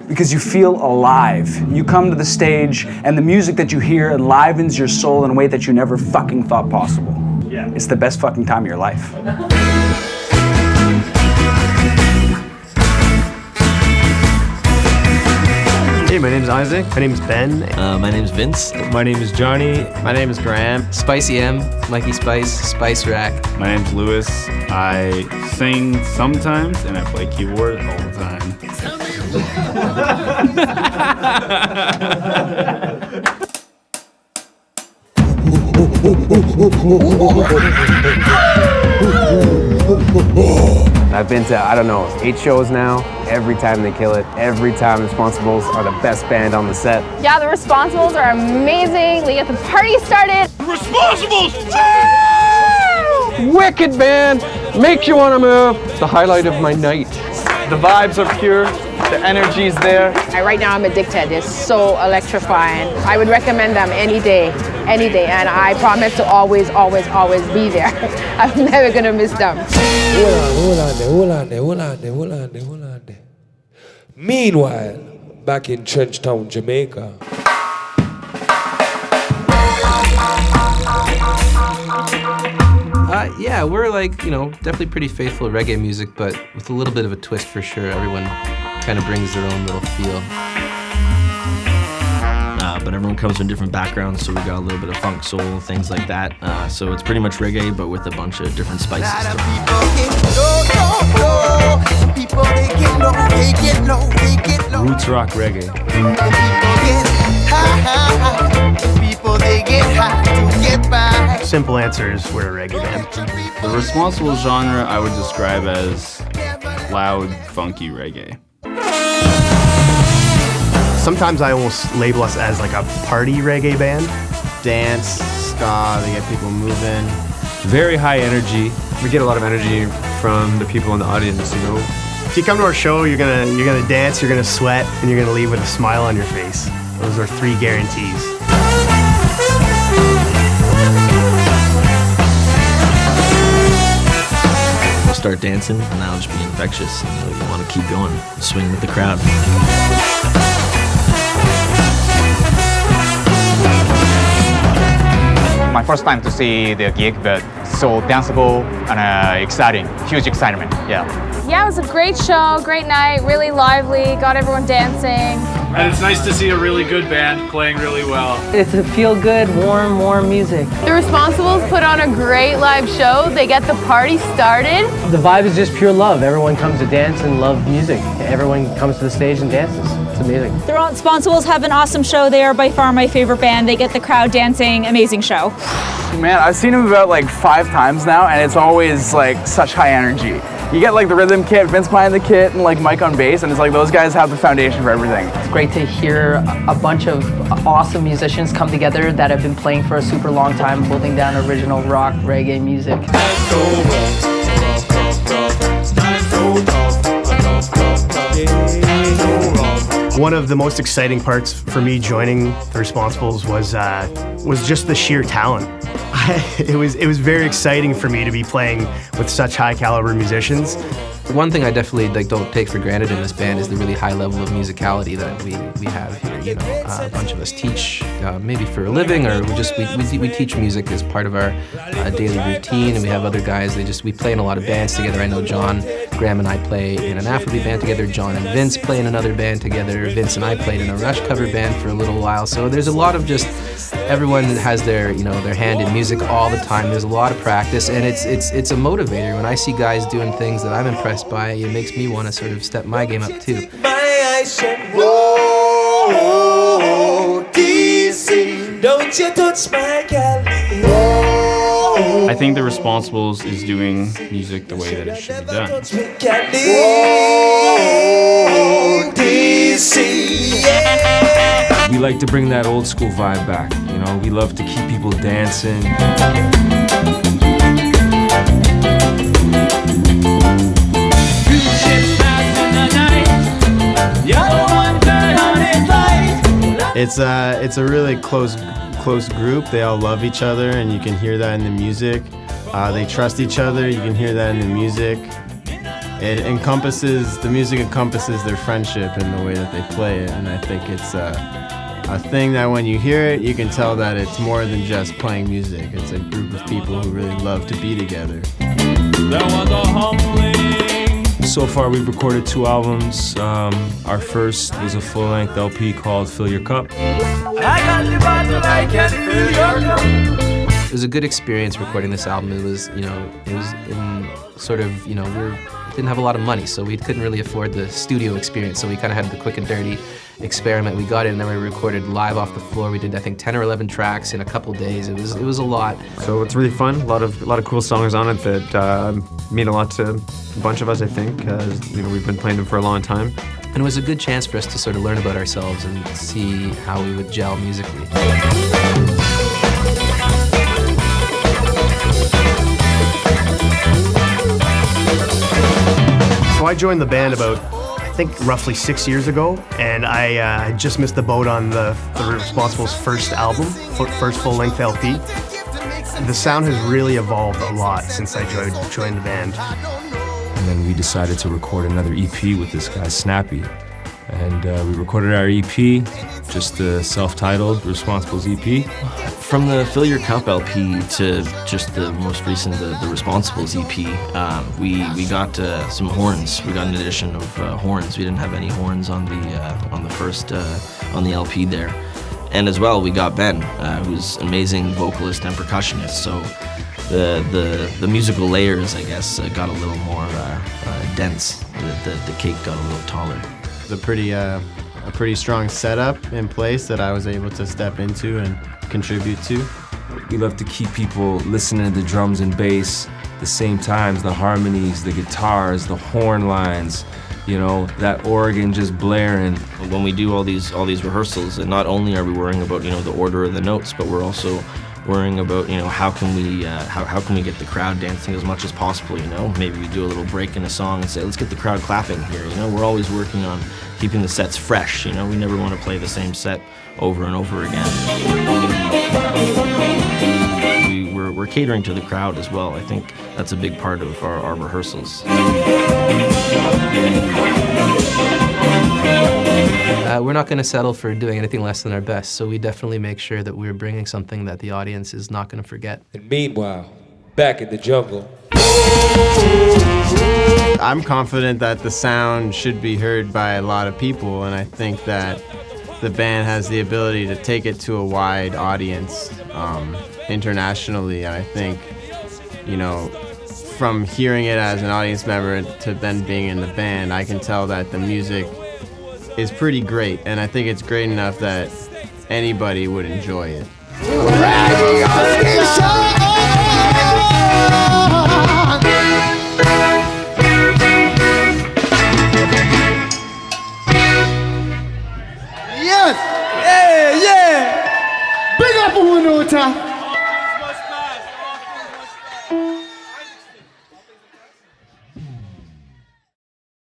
because you feel alive. You come to the stage and the music that you hear enlivens your soul in a way that you never fucking thought possible. Yeah. It's the best fucking time of your life. Hey, my name's Isaac. My name's Ben. My name's Vince. My name is Johnny. My name is Graham. Spicy M, Mikey Spice, Spice Rack. My name's Lewis. I sing sometimes and I play keyboard all the time. I've been to, 8 shows now. Every time they kill it. Every time Responsables are the best band on the set. Yeah, the Responsables are amazing. They get the party started. Responsables! Wicked band! Makes you want to move. The highlight of my night. The vibes are pure. The energy's there. Right now I'm addicted. They're so electrifying. I would recommend them any day, and I promise to always, always, always be there. I'm never gonna miss them. Hold on there. Meanwhile, back in Trenchtown, Jamaica. Yeah, we're definitely pretty faithful reggae music, but with a little bit of a twist for sure. Everyone kind of brings their own little feel. But everyone comes from different backgrounds, so we got a little bit of funk, soul, things like that. So it's pretty much reggae, but with a bunch of different spices. Roots rock reggae. Simple answer is we're a reggae band. The Responsible genre I would describe as loud, funky reggae. Sometimes I almost label us as like a party reggae band. Dance, ska, they get people moving. Very high energy. We get a lot of energy from the people in the audience, you know. If you come to our show, you're gonna dance, you're gonna sweat, and you're gonna leave with a smile on your face. Those are 3 guarantees. We'll start dancing, and that'll just be infectious. And, you want to keep going, swing with the crowd. My first time to see the gig, but so danceable and exciting, huge excitement, yeah. Yeah, it was a great show, great night, really lively, got everyone dancing. And it's nice to see a really good band playing really well. It's a feel-good, warm music. The Responsables put on a great live show. They get the party started. The vibe is just pure love. Everyone comes to dance and love music. Everyone comes to the stage and dances. It's amazing. The Responsables have an awesome show. They are by far my favorite band. They get the crowd dancing. Amazing show. Man, I've seen them about 5 times now, and it's always such high energy. You get the rhythm kit, Vince behind the kit, and Mike on bass, and it's those guys have the foundation for everything. It's great to hear a bunch of awesome musicians come together that have been playing for a super long time, holding down original rock, reggae music. One of the most exciting parts for me joining the Responsibles was just the sheer talent. It was very exciting for me to be playing with such high caliber musicians. One thing I definitely don't take for granted in this band is the really high level of musicality that we have here. You know, a bunch of us teach maybe for a living, or we teach music as part of our daily routine. And we have other guys. We play in a lot of bands together. I know John, Graham, and I play in an Afrobeat band together. John and Vince play in another band together. Vince and I played in a Rush cover band for a little while. So there's a lot of everyone has their hand in music all the time. There's a lot of practice, and it's a motivator. When I see guys doing things that I'm impressed by, it makes me want to sort of step my game up too. My eyes said, whoa, DC, don't you touch my Cali. I think the Responsibles is doing music the way that it should be done. Whoa, DC, yeah. We like to bring that old school vibe back. We love to keep people dancing. It's a really close group. They all love each other, and you can hear that in the music. They trust each other. You can hear that in the music. the music encompasses their friendship in the way that they play it, and I think it's a thing that when you hear it, you can tell that it's more than just playing music. It's a group of people who really love to be together. So far, we've recorded 2 albums. Our first was a full-length LP called Fill Your Cup. It was a good experience recording this album. It was in sort of, we didn't have a lot of money, so we couldn't really afford the studio experience, so we kind of had the quick and dirty experiment. We got it, and then we recorded live off the floor. We did, I think, 10 or 11 tracks in a couple days. It was a lot. So it's really fun. A lot of cool songs on it that mean a lot to a bunch of us, I think. We've been playing them for a long time. And it was a good chance for us to sort of learn about ourselves and see how we would gel musically. So I joined the band about, I think, roughly 6 years ago, and I just missed the boat on the Responsables' first album, first full-length LP. The sound has really evolved a lot since I joined the band. And then we decided to record another EP with this guy, Snappy. And we recorded our EP, just the self-titled Responsables EP. From the Fill Your Cup LP to just the most recent, the Responsables EP, we got some horns. We got an addition of horns. We didn't have any horns on the first on the LP there. And as well, we got Ben, who's an amazing vocalist and percussionist. So the musical layers, I guess, got a little more dense. The cake got a little taller. A pretty strong setup in place that I was able to step into and contribute to. We love to keep people listening to the drums and bass, the same times, the harmonies, the guitars, the horn lines, that organ just blaring. When we do all these rehearsals, and not only are we worrying about the order of the notes, but we're also worrying about how can we get the crowd dancing as much as possible. Maybe we do a little break in a song and say, let's get the crowd clapping here. We're always working on keeping the sets fresh. We never want to play the same set over and over again. We're catering to the crowd as well. I think that's a big part of our rehearsals. We're not going to settle for doing anything less than our best, so we definitely make sure that we're bringing something that the audience is not going to forget. And meanwhile, back in the jungle. I'm confident that the sound should be heard by a lot of people, and I think that the band has the ability to take it to a wide audience internationally. And I think, from hearing it as an audience member to then being in the band, I can tell that the music is pretty great, and I think it's great enough that anybody would enjoy it. Yes! Yeah! Big up Unota!